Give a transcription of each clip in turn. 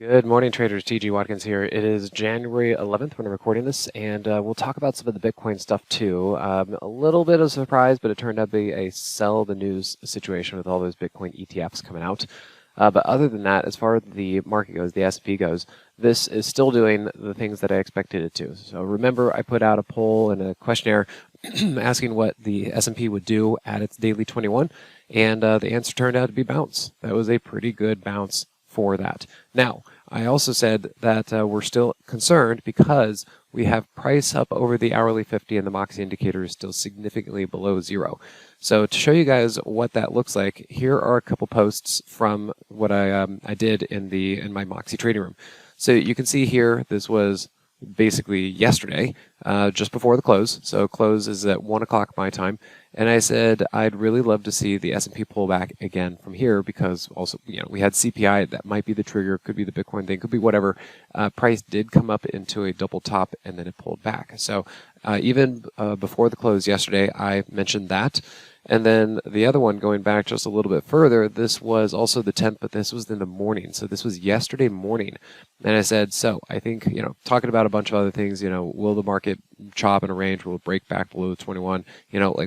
Good morning, traders. TG Watkins here. It is January 11th when I'm recording this, and we'll talk about some of the Bitcoin stuff too. A little bit of a surprise, but it turned out to be a sell the news situation with all those Bitcoin ETFs coming out. But other than that, as far as the market goes, the S&P goes, this is still doing the things that I expected it to. So remember, I put out a poll and a questionnaire asking what the S&P would do at its daily 21, and the answer turned out to be bounce. That was a pretty good bounce for that. Now, I also said that we're still concerned because we have price up over the hourly 50 and the Moxie indicator is still significantly below zero. So to show you guys what that looks like, here are a couple posts from what I did in my Moxie trading room. So you can see here, this was basically yesterday, just before the close. So close is at 1 o'clock my time. And I said, I'd really love to see the S&P pull back again from here because also, we had CPI, that might be the trigger, could be the Bitcoin thing, could be whatever. Price did come up into a double top and then it pulled back. So even before the close yesterday, I mentioned that. And then the other one, going back just a little bit further, this was also the 10th, but this was in the morning. So this was yesterday morning. And I said, so I think, talking about a bunch of other things, will the market chop in a range? Will it break back below the 21?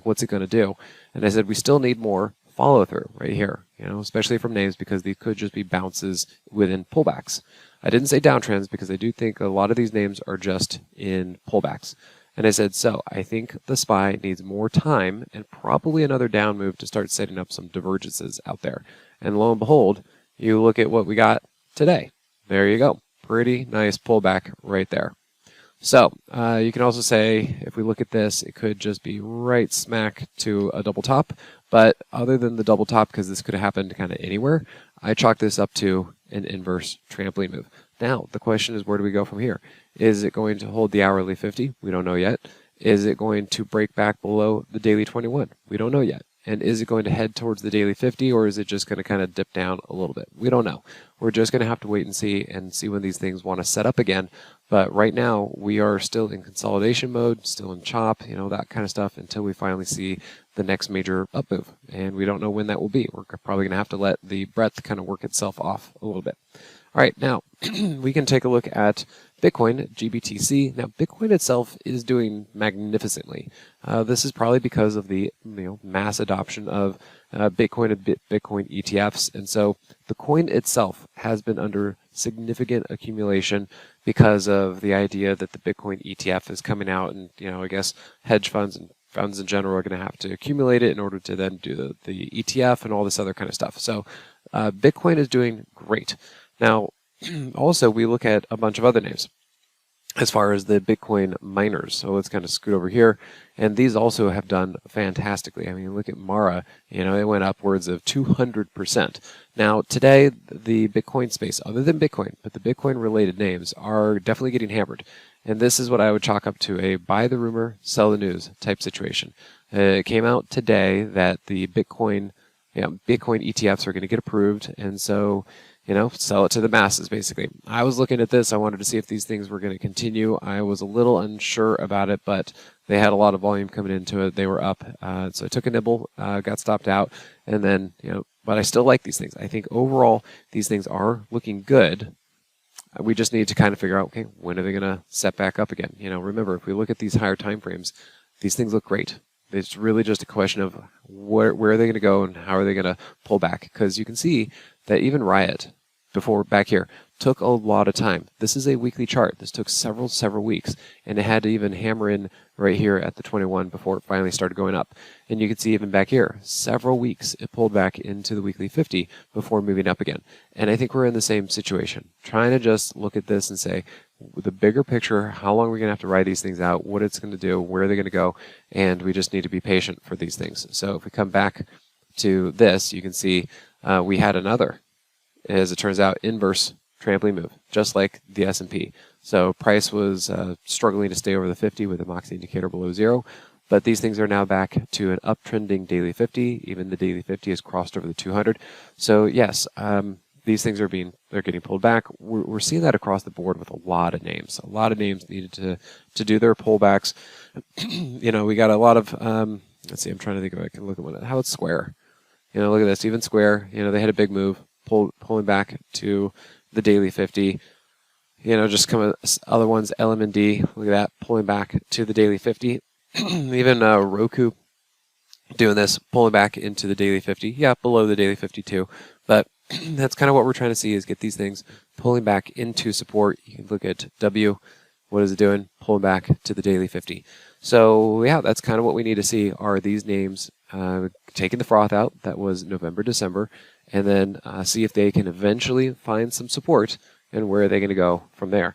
What's it going to do? And I said, we still need more follow through right here, especially from names because these could just be bounces within pullbacks. I didn't say downtrends because I do think a lot of these names are just in pullbacks. And I said, so I think the SPY needs more time and probably another down move to start setting up some divergences out there. And lo and behold, you look at what we got today. There you go. Pretty nice pullback right there. So you can also say, if we look at this, it could just be right smack to a double top. But other than the double top, because this could have happened kind of anywhere, I chalk this up to an inverse trampoline move. Now, the question is, where do we go from here? Is it going to hold the hourly 50? We don't know yet. Is it going to break back below the daily 21? We don't know yet. And is it going to head towards the daily 50, or is it just going to kind of dip down a little bit? We don't know. We're just going to have to wait and see when these things want to set up again. But right now, we are still in consolidation mode, still in chop, that kind of stuff, until we finally see the next major up move. And we don't know when that will be. We're probably going to have to let the breadth kind of work itself off a little bit. All right, now we can take a look at Bitcoin, GBTC. Now, Bitcoin itself is doing magnificently. This is probably because of the mass adoption of Bitcoin and Bitcoin ETFs. And so the coin itself has been under significant accumulation because of the idea that the Bitcoin ETF is coming out. And, I guess hedge funds and funds in general are going to have to accumulate it in order to then do the ETF and all this other kind of stuff. So Bitcoin is doing great. Now, also, we look at a bunch of other names as far as the Bitcoin miners. So let's kind of scoot over here. And these also have done fantastically. I mean, look at Mara, it went upwards of 200%. Now, today, the Bitcoin space, other than Bitcoin, but the Bitcoin-related names are definitely getting hammered. And this is what I would chalk up to a buy the rumor, sell the news type situation. It came out today that the Bitcoin ETFs are going to get approved. And so, sell it to the masses, basically. I was looking at this. I wanted to see if these things were going to continue. I was a little unsure about it, but they had a lot of volume coming into it. They were up. So I took a nibble, got stopped out, and then, but I still like these things. I think overall, these things are looking good. We just need to kind of figure out, okay, when are they going to set back up again? Remember, if we look at these higher time frames, these things look great. It's really just a question of where are they going to go and how are they going to pull back? Because you can see that even Riot, back here, took a lot of time. This is a weekly chart. This took several weeks, and it had to even hammer in right here at the 21 before it finally started going up. And you can see even back here, several weeks it pulled back into the weekly 50 before moving up again. And I think we're in the same situation, trying to just look at this and say, the bigger picture, how long are we going to have to ride these things out, what it's going to do, where are they going to go, and we just need to be patient for these things. So if we come back to this, you can see we had another, as it turns out, inverse trampoline move, just like the S&P. So price was struggling to stay over the 50 with the Moxie indicator below zero, but these things are now back to an uptrending daily 50. Even the daily 50 has crossed over the 200. So yes, these things they're getting pulled back. We're seeing that across the board with a lot of names. A lot of names needed to do their pullbacks. We got a lot of, let's see, I'm trying to think if I can look at how it's Square. Look at this, even Square, they had a big move, pulling back to the daily 50. Just come other ones, LMND, look at that, pulling back to the daily 50. Even Roku doing this, pulling back into the daily 50. Yeah, below the daily 52. But that's kind of what we're trying to see, is get these things pulling back into support. You can look at W. What is it doing? Pulling back to the daily 50. So yeah, that's kind of what we need to see, are these names taking the froth out. That was November, December, and then see if they can eventually find some support, and where are they going to go from there.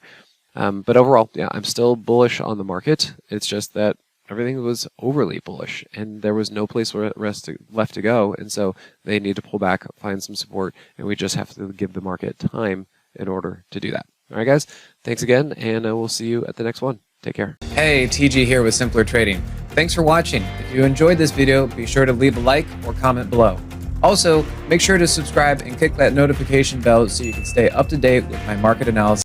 But overall, yeah, I'm still bullish on the market. It's just that everything was overly bullish, and there was no place left to go, and so they need to pull back, find some support, and we just have to give the market time in order to do that. All right, guys, thanks again, and we'll see you at the next one. Take care. Hey, TG here with Simpler Trading. Thanks for watching. If you enjoyed this video, be sure to leave a like or comment below. Also, make sure to subscribe and click that notification bell so you can stay up to date with my market analysis.